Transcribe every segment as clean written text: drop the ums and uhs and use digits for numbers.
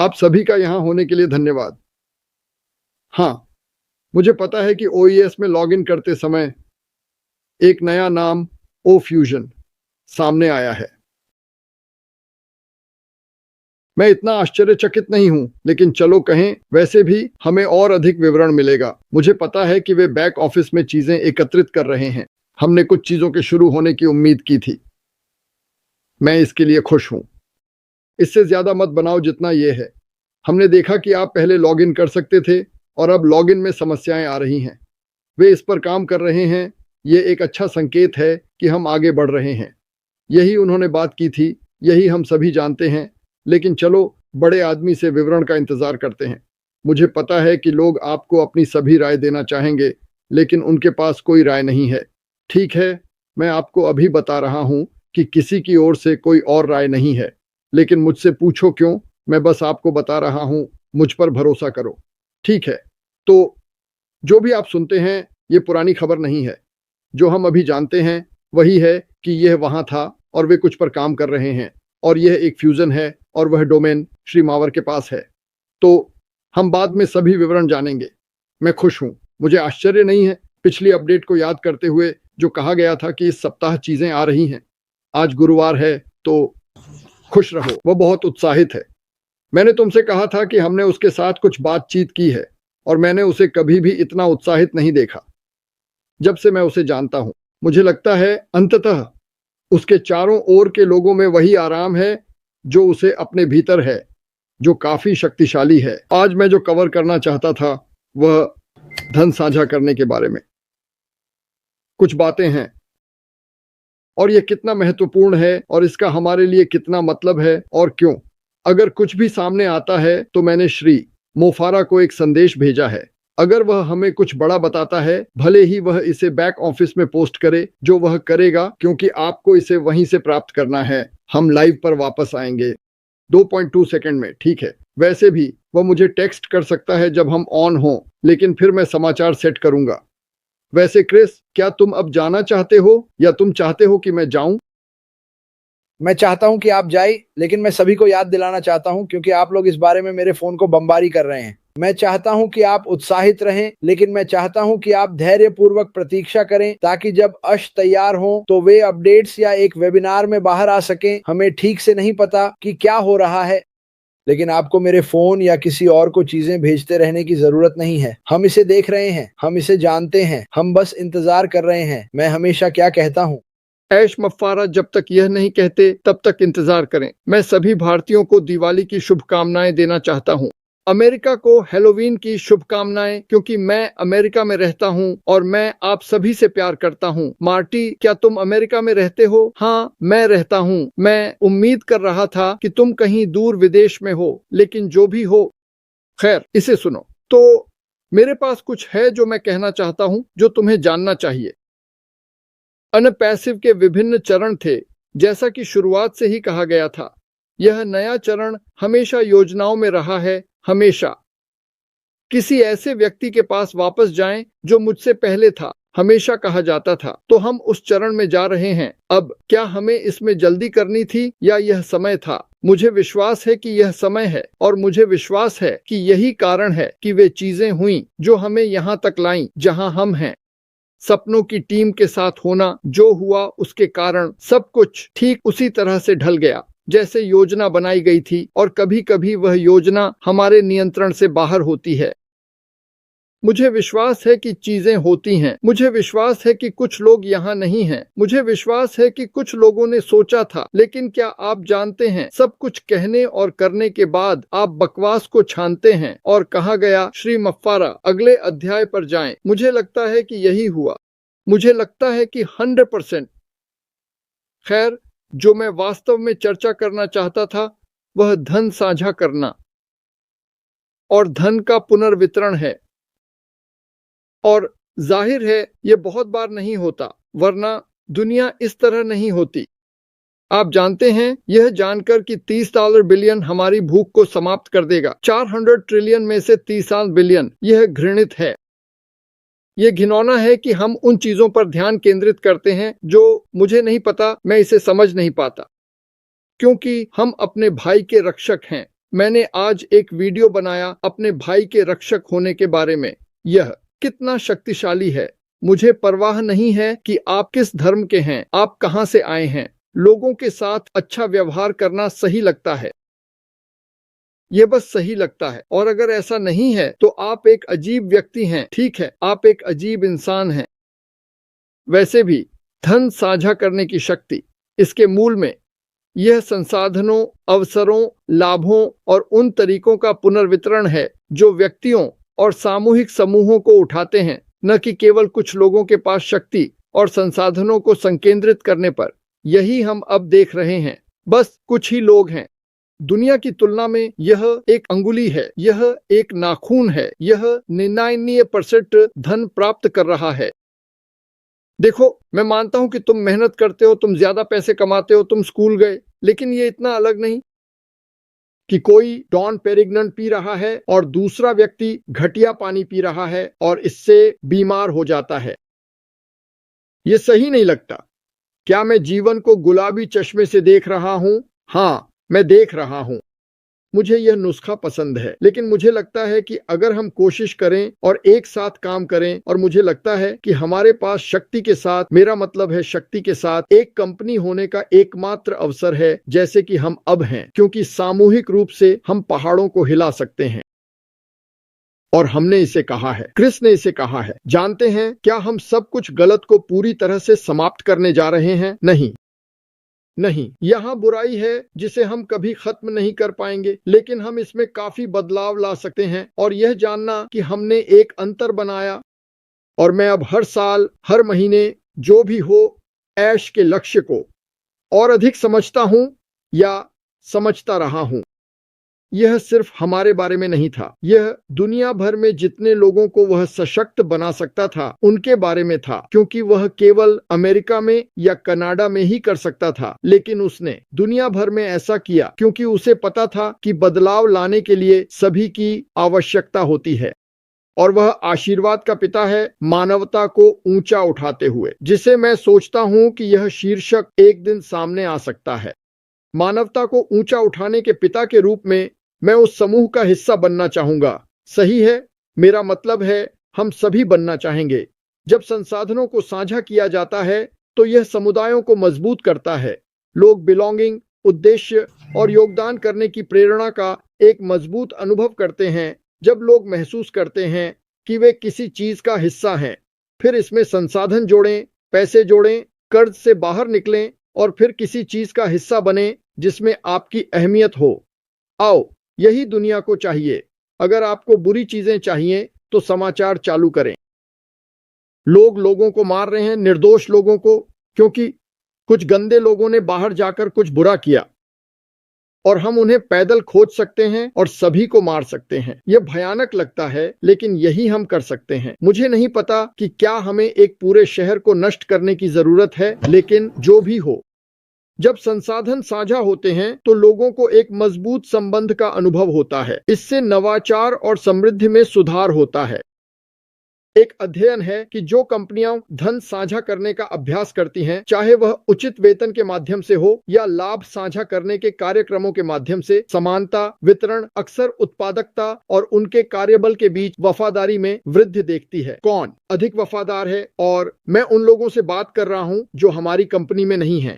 आप सभी का यहाँ होने के लिए धन्यवाद। हाँ, मुझे पता है कि OES में लॉगिन करते समय एक नया नाम O Fusion सामने आया है। मैं इतना आश्चर्यचकित नहीं हूं, लेकिन चलो कहें, वैसे भी हमें और अधिक विवरण मिलेगा। मुझे पता है कि वे बैक ऑफिस में चीजें एकत्रित कर रहे हैं। हमने कुछ चीजों के शुरू होने की उम्मीद की थी। मैं इसके लिए खुश हूं। इससे ज्यादा मत बनाओ जितना यह है। हमने देखा कि आप पहले लॉगिन कर सकते थे और अब लॉगिन में समस्याएं आ रही हैं। वे इस पर काम कर रहे हैं। यह एक अच्छा संकेत है कि हम आगे बढ़ रहे हैं। यही उन्होंने बात की थी, यही हम सभी जानते हैं। लेकिन चलो बड़े आदमी से विवरण का इंतजार करते हैं। मुझे पता है कि लोग आपको अपनी सभी राय देना चाहेंगे, लेकिन उनके पास कोई राय नहीं है। ठीक है, मैं आपको अभी बता रहा हूं कि किसी की ओर से कोई और राय नहीं है। लेकिन मुझसे पूछो क्यों, मैं बस आपको बता रहा हूं, मुझ पर भरोसा करो। ठीक है, तो जो भी आप सुनते हैं ये पुरानी खबर नहीं है। जो हम अभी जानते हैं वही है कि यह वहां था और वे कुछ पर काम कर रहे हैं, और यह एक फ्यूजन है और वह डोमेन श्री मावर के पास है। तो हम बाद में सभी विवरण जानेंगे। मैं खुश हूं। मुझे आश्चर्य नहीं है, पिछली अपडेट को याद करते हुए जो कहा गया था कि इस सप्ताह चीजें आ रही हैं। आज गुरुवार है, तो खुश रहो। वह बहुत उत्साहित है। मैंने तुमसे कहा था कि हमने उसके साथ कुछ बातचीत की है, और मैंने उसे कभी भी इतना उत्साहित नहीं देखा जब से मैं उसे जानता हूं। मुझे लगता है अंततः उसके चारों ओर के लोगों में वही आराम है जो उसे अपने भीतर है, जो काफी शक्तिशाली है। आज मैं जो कवर करना चाहता था वह धन साझा करने के बारे में कुछ बातें हैं, और यह कितना महत्वपूर्ण है और इसका हमारे लिए कितना मतलब है और क्यों। अगर कुछ भी सामने आता है तो मैंने श्री मोफारा को एक संदेश भेजा है। अगर वह हमें कुछ बड़ा बताता है, भले ही वह इसे बैक ऑफिस में पोस्ट करे, जो वह करेगा, क्योंकि आपको इसे वहीं से प्राप्त करना है। हम लाइव पर वापस आएंगे 2.2 सेकंड में। ठीक है, वैसे भी वह मुझे टेक्स्ट कर सकता है जब हम ऑन हो, लेकिन फिर मैं समाचार सेट करूंगा। वैसे क्रिस, क्या तुम अब जाना चाहते हो या तुम चाहते हो कि मैं जाऊं? मैं चाहता हूं कि आप जाइए, लेकिन मैं सभी को याद दिलाना चाहता हूं क्योंकि आप लोग इस बारे में मेरे फोन को बमबारी कर रहे हैं। मैं चाहता हूं कि आप उत्साहित रहें, लेकिन मैं चाहता हूं कि आप धैर्यपूर्वक प्रतीक्षा करें ताकि जब अश तैयार हो तो वे अपडेट्स या एक वेबिनार में बाहर आ सकें। हमें ठीक से नहीं पता कि क्या हो रहा है, लेकिन आपको मेरे फोन या किसी और को चीजें भेजते रहने की जरूरत नहीं है। हम इसे देख रहे हैं, हम इसे जानते हैं, हम बस इंतजार कर रहे हैं। मैं हमेशा क्या कहता हूँ, ऐश मफ़ारा, जब तक यह नहीं कहते तब तक इंतजार करें। मैं सभी भारतीयों को दिवाली की शुभकामनाएं देना चाहता हूं। अमेरिका को हैलोवीन की शुभकामनाएं, क्योंकि मैं अमेरिका में रहता हूं और मैं आप सभी से प्यार करता हूं। मार्टी, क्या तुम अमेरिका में रहते हो? हाँ, मैं रहता हूं। मैं उम्मीद कर रहा था कि तुम कहीं दूर विदेश में हो, लेकिन जो भी हो, खैर, इसे सुनो। तो मेरे पास कुछ है जो मैं कहना चाहता हूं, जो तुम्हें जानना चाहिए। अनपैसिव के विभिन्न चरण थे, जैसा कि शुरुआत से ही कहा गया था। यह नया चरण हमेशा योजनाओं में रहा है, हमेशा। किसी ऐसे व्यक्ति के पास वापस जाएं जो मुझसे पहले था, हमेशा कहा जाता था। तो हम उस चरण में जा रहे हैं। अब क्या हमें इसमें जल्दी करनी थी या यह समय था? मुझे विश्वास है कि यह समय है, और मुझे विश्वास है कि यही कारण है कि वे चीजें हुई जो हमें यहाँ तक लाईं जहाँ हम हैं। सपनों की टीम के साथ होना, जो हुआ उसके कारण सब कुछ ठीक उसी तरह से ढल गया जैसे योजना बनाई गई थी, और कभी कभी वह योजना हमारे नियंत्रण से बाहर होती है। मुझे विश्वास है कि चीजें होती हैं। मुझे विश्वास है कि कुछ लोग यहाँ नहीं हैं। मुझे विश्वास है कि कुछ लोगों ने सोचा था, लेकिन क्या आप जानते हैं, सब कुछ कहने और करने के बाद आप बकवास को छानते हैं और कहा गया, श्री मफ़ारा, अगले अध्याय पर जाएं। मुझे लगता है कि यही हुआ। मुझे लगता है कि 100%। खैर, जो मैं वास्तव में चर्चा करना चाहता था वह धन साझा करना और धन का पुनर्वितरण है। और जाहिर है यह बहुत बार नहीं होता, वरना दुनिया इस तरह नहीं होती। आप जानते हैं, यह जानकर कि $30 बिलियन हमारी भूख को समाप्त कर देगा। 400 ट्रिलियन में से 30 बिलियन, यह घृणित है। यह घिनौना है कि हम उन चीजों पर ध्यान केंद्रित करते हैं जो मुझे नहीं पता, मैं इसे समझ नहीं पाता, क्योंकि हम अपने भाई के रक्षक हैं। मैंने आज एक वीडियो बनाया अपने भाई के रक्षक होने के बारे में। यह कितना शक्तिशाली है। मुझे परवाह नहीं है कि आप किस धर्म के हैं, आप कहां से आए हैं। लोगों के साथ अच्छा व्यवहार करना सही लगता है। यह बस सही लगता है। और अगर ऐसा नहीं है तो आप एक अजीब व्यक्ति हैं। ठीक है, आप एक अजीब इंसान हैं। वैसे भी धन साझा करने की शक्ति, इसके मूल में यह संसाधनों, अवसरों, लाभों और उन तरीकों का पुनर्वितरण है जो व्यक्तियों और सामूहिक समूहों को उठाते हैं, न कि केवल कुछ लोगों के पास शक्ति और संसाधनों को संकेंद्रित करने पर। यही हम अब देख रहे हैं। बस कुछ ही लोग हैं। दुनिया की तुलना में यह एक अंगुली है, यह एक नाखून है, यह 99% धन प्राप्त कर रहा है। देखो, मैं मानता हूं कि तुम मेहनत करते हो, तुम ज्यादा पैसे कमाते हो, तुम स्कूल गए, लेकिन ये इतना अलग नहीं कि कोई डॉन पेरिग्नन पी रहा है और दूसरा व्यक्ति घटिया पानी पी रहा है और इससे बीमार हो जाता है। ये सही नहीं लगता। क्या मैं जीवन को गुलाबी चश्मे से देख रहा हूं? हाँ, मैं देख रहा हूं। मुझे यह नुस्खा पसंद है, लेकिन मुझे लगता है कि अगर हम कोशिश करें और एक साथ काम करें, और मुझे लगता है कि हमारे पास शक्ति के साथ, मेरा मतलब है शक्ति के साथ, एक कंपनी होने का एकमात्र अवसर है, जैसे कि हम अब हैं, क्योंकि सामूहिक रूप से हम पहाड़ों को हिला सकते हैं। और हमने इसे कहा है, क्रिस ने इसे कहा है। जानते हैं, क्या हम सब कुछ गलत को पूरी तरह से समाप्त करने जा रहे हैं? नहीं, नहीं, यहां बुराई है जिसे हम कभी खत्म नहीं कर पाएंगे, लेकिन हम इसमें काफी बदलाव ला सकते हैं। और यह जानना कि हमने एक अंतर बनाया, और मैं अब हर साल, हर महीने, जो भी हो, ऐश के लक्ष्य को और अधिक समझता हूं या समझता रहा हूं। यह सिर्फ हमारे बारे में नहीं था, यह दुनिया भर में जितने लोगों को वह सशक्त बना सकता था उनके बारे में था, क्योंकि वह केवल अमेरिका में या कनाडा में ही कर सकता था, लेकिन उसने दुनिया भर में ऐसा किया क्योंकि उसे पता था कि बदलाव लाने के लिए सभी की आवश्यकता होती है। और वह आशीर्वाद का पिता है, मानवता को ऊंचा उठाते हुए, जिसे मैं सोचता हूं कि यह शीर्षक एक दिन सामने आ सकता है। मानवता को ऊंचा उठाने के पिता के रूप में मैं उस समूह का हिस्सा बनना चाहूंगा। सही है, मेरा मतलब है हम सभी बनना चाहेंगे। जब संसाधनों को साझा किया जाता है तो यह समुदायों को मजबूत करता है। लोग बिलोंगिंग, उद्देश्य और योगदान करने की प्रेरणा का एक मजबूत अनुभव करते हैं। जब लोग महसूस करते हैं कि वे किसी चीज का हिस्सा हैं, फिर इसमें संसाधन जोड़ें, पैसे जोड़ें, कर्ज से बाहर निकलें और फिर किसी चीज का हिस्सा बने जिसमें आपकी अहमियत हो। आओ, यही दुनिया को चाहिए। अगर आपको बुरी चीजें चाहिए तो समाचार चालू करें। लोग लोगों को मार रहे हैं, निर्दोष लोगों को, क्योंकि कुछ गंदे लोगों ने बाहर जाकर कुछ बुरा किया, और हम उन्हें पैदल खोज सकते हैं और सभी को मार सकते हैं। यह भयानक लगता है, लेकिन यही हम कर सकते हैं। मुझे नहीं पता कि क्या हमें एक पूरे शहर को नष्ट करने की जरूरत है, लेकिन जो भी हो, जब संसाधन साझा होते हैं तो लोगों को एक मजबूत संबंध का अनुभव होता है। इससे नवाचार और समृद्धि में सुधार होता है। एक अध्ययन है कि जो कंपनियां धन साझा करने का अभ्यास करती हैं, चाहे वह उचित वेतन के माध्यम से हो या लाभ साझा करने के कार्यक्रमों के माध्यम से, समानता, वितरण, अक्सर उत्पादकता और उनके कार्यबल के बीच वफादारी में वृद्धि देखती है। कौन अधिक वफादार है? और मैं उन लोगों से बात कर रहा हूं जो हमारी कंपनी में नहीं है।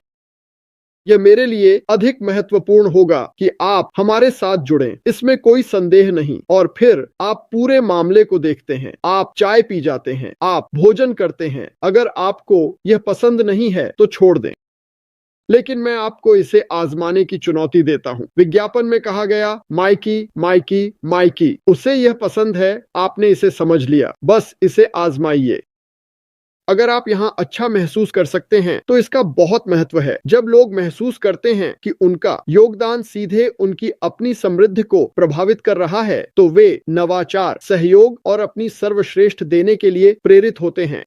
यह मेरे लिए अधिक महत्वपूर्ण होगा कि आप हमारे साथ जुड़ें, इसमें कोई संदेह नहीं। और फिर आप पूरे मामले को देखते हैं, आप चाय पी जाते हैं, आप भोजन करते हैं। अगर आपको यह पसंद नहीं है तो छोड़ दें, लेकिन मैं आपको इसे आजमाने की चुनौती देता हूं। विज्ञापन में कहा गया, माइकी, माइकी, माइकी। उसे यह पसंद है, आपने इसे समझ लिया, बस इसे आजमाइए। अगर आप यहां अच्छा महसूस कर सकते हैं तो इसका बहुत महत्व है। जब लोग महसूस करते हैं कि उनका योगदान सीधे उनकी अपनी समृद्धि को प्रभावित कर रहा है, तो वे नवाचार, सहयोग और अपनी सर्वश्रेष्ठ देने के लिए प्रेरित होते हैं।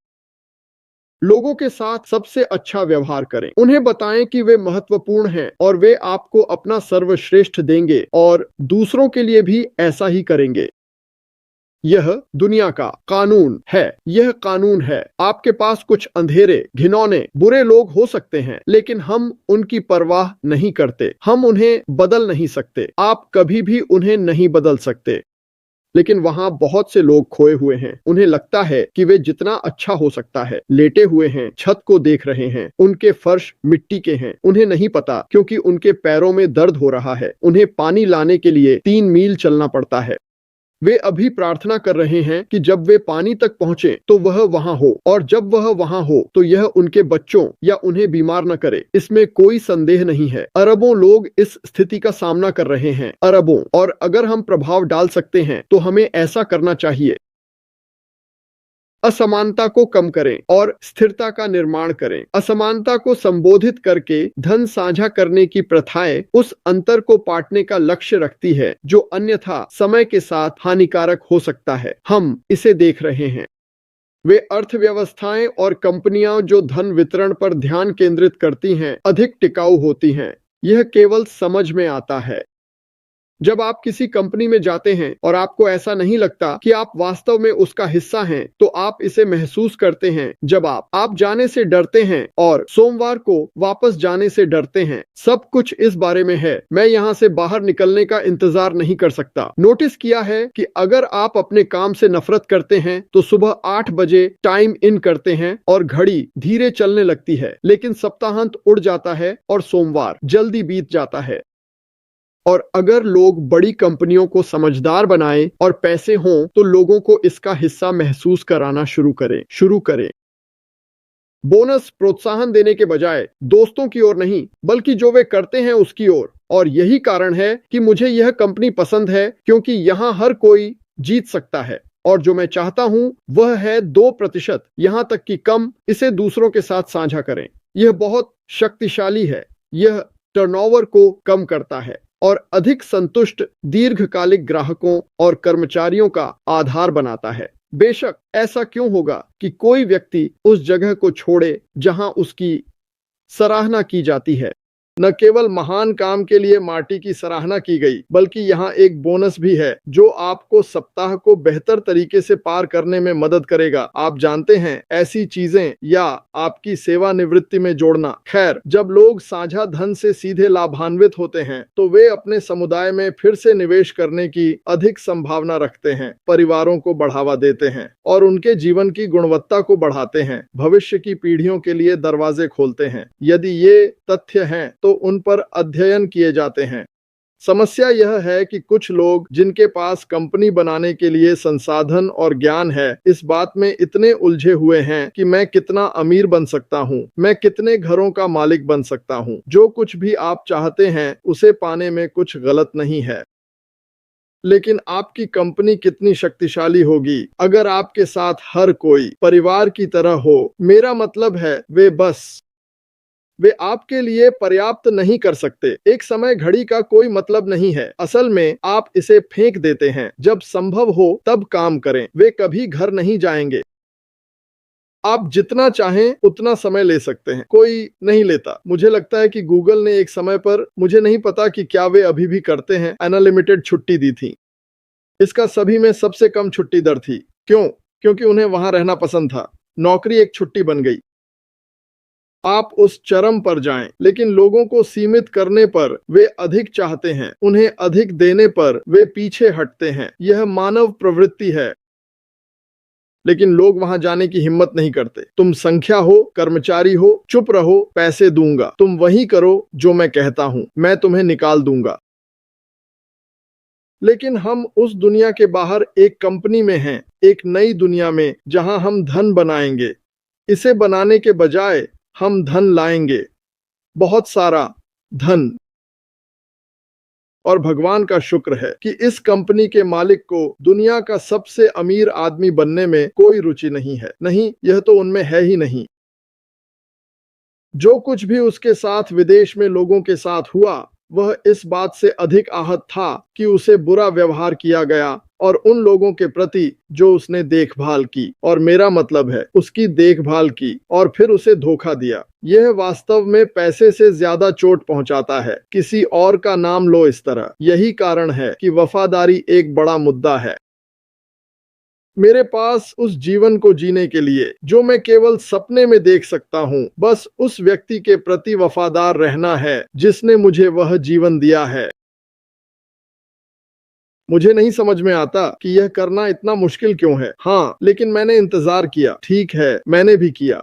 लोगों के साथ सबसे अच्छा व्यवहार करें। उन्हें बताएं कि वे महत्वपूर्ण हैं और वे आपको अपना सर्वश्रेष्ठ देंगे, और दूसरों के लिए भी ऐसा ही करेंगे। यह दुनिया का कानून है। यह कानून है। आपके पास कुछ अंधेरे, घिनौने, बुरे लोग हो सकते हैं, लेकिन हम उनकी परवाह नहीं करते। हम उन्हें बदल नहीं सकते। आप कभी भी उन्हें नहीं बदल सकते। लेकिन वहां बहुत से लोग खोए हुए हैं। उन्हें लगता है कि वे जितना अच्छा हो सकता है, लेटे हुए हैं, छत को देख रहे हैं, उनके फर्श मिट्टी के हैं। उन्हें नहीं पता, क्योंकि उनके पैरों में दर्द हो रहा है। उन्हें पानी लाने के लिए 3 मील चलना पड़ता है। वे अभी प्रार्थना कर रहे हैं कि जब वे पानी तक पहुंचे तो वह वहां हो, और जब वह वहां हो तो यह उनके बच्चों या उन्हें बीमार न करे। इसमें कोई संदेह नहीं है। अरबों लोग इस स्थिति का सामना कर रहे हैं, अरबों। और अगर हम प्रभाव डाल सकते हैं तो हमें ऐसा करना चाहिए। असमानता को कम करें और स्थिरता का निर्माण करें। असमानता को संबोधित करके धन साझा करने की प्रथाएं उस अंतर को पाटने का लक्ष्य रखती है जो अन्यथा समय के साथ हानिकारक हो सकता है। हम इसे देख रहे हैं। वे अर्थव्यवस्थाएं और कंपनियां जो धन वितरण पर ध्यान केंद्रित करती हैं, अधिक टिकाऊ होती हैं। यह केवल समझ में आता है। जब आप किसी कंपनी में जाते हैं और आपको ऐसा नहीं लगता कि आप वास्तव में उसका हिस्सा हैं, तो आप इसे महसूस करते हैं जब आप जाने से डरते हैं और सोमवार को वापस जाने से डरते हैं। सब कुछ इस बारे में है। मैं यहाँ से बाहर निकलने का इंतजार नहीं कर सकता। नोटिस किया है कि अगर आप अपने काम से नफरत करते हैं तो सुबह 8 बजे टाइम इन करते हैं और घड़ी धीरे चलने लगती है, लेकिन सप्ताहांत उड़ जाता है और सोमवार जल्दी बीत जाता है। और अगर लोग बड़ी कंपनियों को समझदार बनाएं और पैसे हों तो लोगों को इसका हिस्सा महसूस कराना शुरू करें। बोनस प्रोत्साहन देने के बजाय दोस्तों की ओर नहीं, बल्कि जो वे करते हैं उसकी ओर। और यही कारण है कि मुझे यह कंपनी पसंद है, क्योंकि यहां हर कोई जीत सकता है। और जो मैं चाहता हूं वह है 2%, यहां तक कि कम। इसे दूसरों के साथ साझा करें। यह बहुत शक्तिशाली है। यह टर्नओवर को कम करता है और अधिक संतुष्ट दीर्घकालिक ग्राहकों और कर्मचारियों का आधार बनाता है। बेशक ऐसा क्यों होगा कि कोई व्यक्ति उस जगह को छोड़े जहां उसकी सराहना की जाती है। न केवल महान काम के लिए मार्टी की सराहना की गई, बल्कि यहाँ एक बोनस भी है जो आपको सप्ताह को बेहतर तरीके से पार करने में मदद करेगा। आप जानते हैं, ऐसी चीजें या आपकी सेवानिवृत्ति में जोड़ना। खैर, जब लोग साझा धन से सीधे लाभान्वित होते हैं तो वे अपने समुदाय में फिर से निवेश करने की अधिक संभावना रखते हैं, परिवारों को बढ़ावा देते हैं और उनके जीवन की गुणवत्ता को बढ़ाते हैं, भविष्य की पीढ़ियों के लिए दरवाजे खोलते हैं। यदि ये तथ्य हैं तो उन पर अध्ययन किए जाते हैं। समस्या यह है कि कुछ लोग जिनके पास कंपनी बनाने के लिए संसाधन और ज्ञान है, इस बात में इतने उलझे हुए हैं कि मैं कितना अमीर बन सकता हूं, मैं कितने घरों का मालिक बन सकता हूं। जो कुछ भी आप चाहते हैं उसे पाने में कुछ गलत नहीं है, लेकिन आपकी कंपनी कितनी शक्तिशाली होगी अगर आपके साथ हर कोई परिवार की तरह हो। मेरा मतलब है वे आपके लिए पर्याप्त नहीं कर सकते। एक समय घड़ी का कोई मतलब नहीं है। असल में आप इसे फेंक देते हैं। जब संभव हो तब काम करें। वे कभी घर नहीं जाएंगे। आप जितना चाहें उतना समय ले सकते हैं, कोई नहीं लेता। मुझे लगता है कि गूगल ने एक समय पर, मुझे नहीं पता कि क्या वे अभी भी करते हैं, अनलिमिटेड छुट्टी दी थी। इसका सभी में सबसे कम छुट्टी दर थी। क्यों? क्योंकि उन्हें वहां रहना पसंद था। नौकरी एक छुट्टी बन गई। आप उस चरम पर जाएं, लेकिन लोगों को सीमित करने पर वे अधिक चाहते हैं, उन्हें अधिक देने पर वे पीछे हटते हैं। यह मानव प्रवृत्ति है, लेकिन लोग वहां जाने की हिम्मत नहीं करते। तुम संख्या हो, कर्मचारी हो, चुप रहो, पैसे दूंगा। तुम वही करो जो मैं कहता हूं, मैं तुम्हें निकाल दूंगा। लेकिन हम उस दुनिया के बाहर एक कंपनी में हैं, एक नई दुनिया में जहां हम धन बनाएंगे। इसे बनाने के बजाय हम धन लाएंगे, बहुत सारा धन। और भगवान का शुक्र है कि इस कंपनी के मालिक को दुनिया का सबसे अमीर आदमी बनने में कोई रुचि नहीं है। नहीं, यह तो उनमें है ही नहीं। जो कुछ भी उसके साथ विदेश में लोगों के साथ हुआ, वह इस बात से अधिक आहत था कि उसे बुरा व्यवहार किया गया और उन लोगों के प्रति जो उसने देखभाल की, और मेरा मतलब है उसकी देखभाल की, और फिर उसे धोखा दिया। यह वास्तव में पैसे से ज्यादा चोट पहुंचाता है। किसी और का नाम लो इस तरह। यही कारण है कि वफादारी एक बड़ा मुद्दा है। मेरे पास उस जीवन को जीने के लिए जो मैं केवल सपने में देख सकता हूँ, बस उस व्यक्ति के प्रति वफादार रहना है जिसने मुझे वह जीवन दिया है। मुझे नहीं समझ में आता कि यह करना इतना मुश्किल क्यों है। हाँ, लेकिन मैंने इंतजार किया। ठीक है, मैंने भी किया।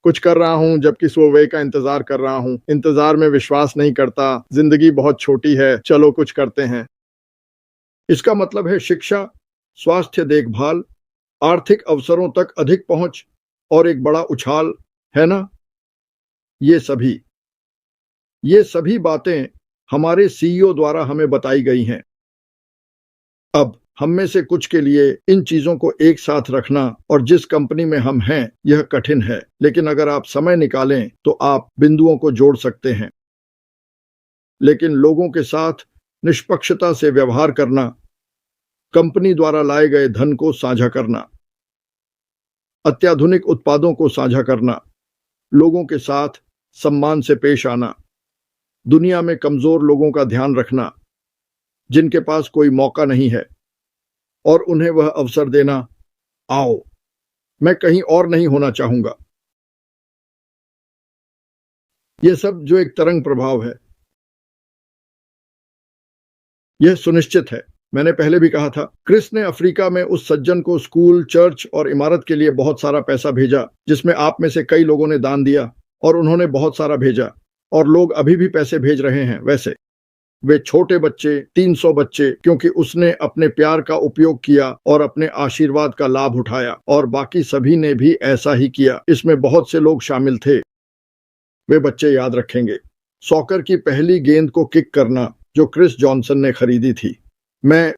कुछ कर रहा हूँ जबकि सुबह का इंतजार कर रहा हूँ। इंतजार में विश्वास नहीं करता। जिंदगी बहुत छोटी है, चलो कुछ करते हैं। इसका मतलब है शिक्षा, स्वास्थ्य देखभाल, आर्थिक अवसरों तक अधिक पहुंच और एक बड़ा उछाल, है ना? ये सभी बातें हमारे सीईओ द्वारा हमें बताई गई हैं। अब हम में से कुछ के लिए इन चीजों को एक साथ रखना और जिस कंपनी में हम हैं यह कठिन है, लेकिन अगर आप समय निकालें तो आप बिंदुओं को जोड़ सकते हैं। लेकिन लोगों के साथ निष्पक्षता से व्यवहार करना, कंपनी द्वारा लाए गए धन को साझा करना, अत्याधुनिक उत्पादों को साझा करना, लोगों के साथ सम्मान से पेश आना, दुनिया में कमजोर लोगों का ध्यान रखना जिनके पास कोई मौका नहीं है और उन्हें वह अवसर देना। आओ, मैं कहीं और नहीं होना चाहूंगा। यह सब जो एक तरंग प्रभाव है, यह सुनिश्चित है। मैंने पहले भी कहा था, क्रिस ने अफ्रीका में उस सज्जन को स्कूल, चर्च और इमारत के लिए बहुत सारा पैसा भेजा, जिसमें आप में से कई लोगों ने दान दिया और उन्होंने बहुत सारा भेजा और लोग अभी भी पैसे भेज रहे हैं। वैसे वे छोटे बच्चे, 300 बच्चे, क्योंकि उसने अपने प्यार का उपयोग किया और अपने आशीर्वाद का लाभ उठाया और बाकी सभी ने भी ऐसा ही किया। इसमें बहुत से लोग शामिल थे। वे बच्चे याद रखेंगे सॉकर की पहली गेंद को किक करना जो क्रिस जॉनसन ने खरीदी थी। मैं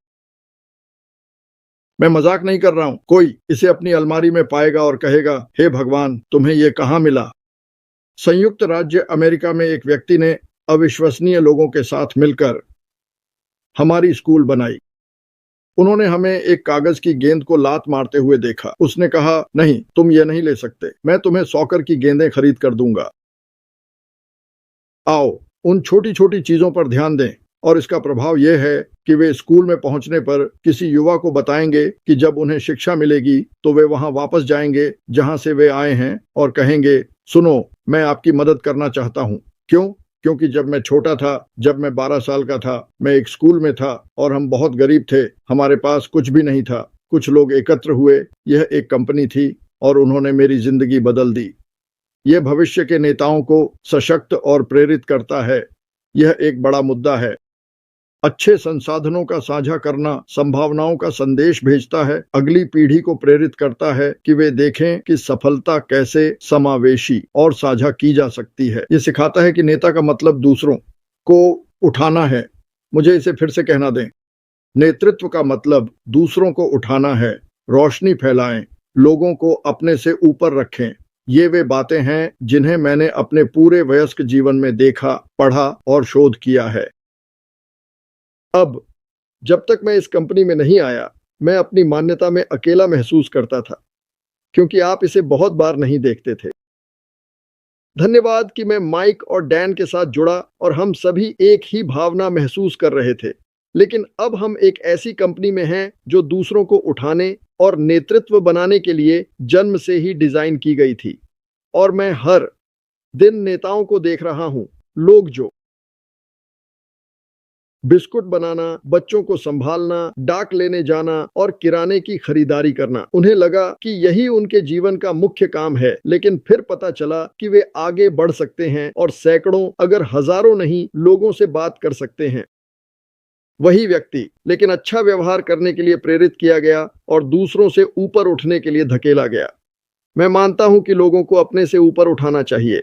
मजाक नहीं कर रहा हूं। कोई इसे अपनी अलमारी में पाएगा और कहेगा, हे भगवान, तुम्हें यह कहां मिला? संयुक्त राज्य अमेरिका में एक व्यक्ति ने अविश्वसनीय लोगों के साथ मिलकर हमारी स्कूल बनाई। उन्होंने हमें एक कागज की गेंद को लात मारते हुए देखा। उसने कहा, नहीं, तुम ये नहीं ले सकते, मैं तुम्हें सॉकर की गेंदें खरीद कर दूंगा। आओ, उन छोटी छोटी चीजों पर ध्यान दें और इसका प्रभाव यह है कि वे स्कूल में पहुंचने पर किसी युवा को बताएंगे कि जब उन्हें शिक्षा मिलेगी तो वे वहां वापस जाएंगे जहां से वे आए हैं और कहेंगे, सुनो, मैं आपकी मदद करना चाहता हूं। क्यों? क्योंकि जब मैं छोटा था, जब मैं 12 साल का था, मैं एक स्कूल में था और हम बहुत गरीब थे। हमारे पास कुछ भी नहीं था। कुछ लोग एकत्र हुए, यह एक कंपनी थी और उन्होंने मेरी जिंदगी बदल दी। यह भविष्य के नेताओं को सशक्त और प्रेरित करता है। यह एक बड़ा मुद्दा है। अच्छे संसाधनों का साझा करना संभावनाओं का संदेश भेजता है, अगली पीढ़ी को प्रेरित करता है कि वे देखें कि सफलता कैसे समावेशी और साझा की जा सकती है। ये सिखाता है कि नेता का मतलब दूसरों को उठाना है। मुझे इसे फिर से कहना दें, नेतृत्व का मतलब दूसरों को उठाना है, रोशनी फैलाएं, लोगों को अपने से ऊपर रखें। ये वे बातें हैं जिन्हें मैंने अपने पूरे वयस्क जीवन में देखा, पढ़ा और शोध किया है। अब जब तक मैं इस कंपनी में नहीं आया, मैं अपनी मान्यता में अकेला महसूस करता था, क्योंकि आप इसे बहुत बार नहीं देखते थे। धन्यवाद कि मैं माइक और डैन के साथ जुड़ा और हम सभी एक ही भावना महसूस कर रहे थे। लेकिन अब हम एक ऐसी कंपनी में हैं जो दूसरों को उठाने और नेतृत्व बनाने के लिए जन्म से ही डिजाइन की गई थी। और मैं हर दिन नेताओं को देख रहा हूं, लोग जो बिस्कुट बनाना, बच्चों को संभालना, डाक लेने जाना और किराने की खरीदारी करना। उन्हें लगा कि यही उनके जीवन का मुख्य काम है, लेकिन फिर पता चला कि वे आगे बढ़ सकते हैं और सैकड़ों अगर हजारों नहीं लोगों से बात कर सकते हैं। वही व्यक्ति, लेकिन अच्छा व्यवहार करने के लिए प्रेरित किया गया और दूसरों से ऊपर उठने के लिए धकेला गया। मैं मानता हूं कि लोगों को अपने से ऊपर उठाना चाहिए।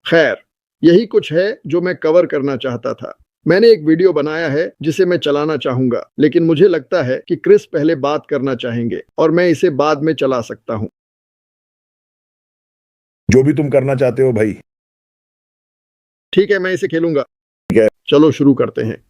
खैर, यही कुछ है जो मैं कवर करना चाहता था। मैंने एक वीडियो बनाया है जिसे मैं चलाना चाहूंगा, लेकिन मुझे लगता है कि क्रिस पहले बात करना चाहेंगे और मैं इसे बाद में चला सकता हूं। जो भी तुम करना चाहते हो भाई। ठीक है, मैं इसे खेलूंगा। ठीक है, चलो शुरू करते हैं।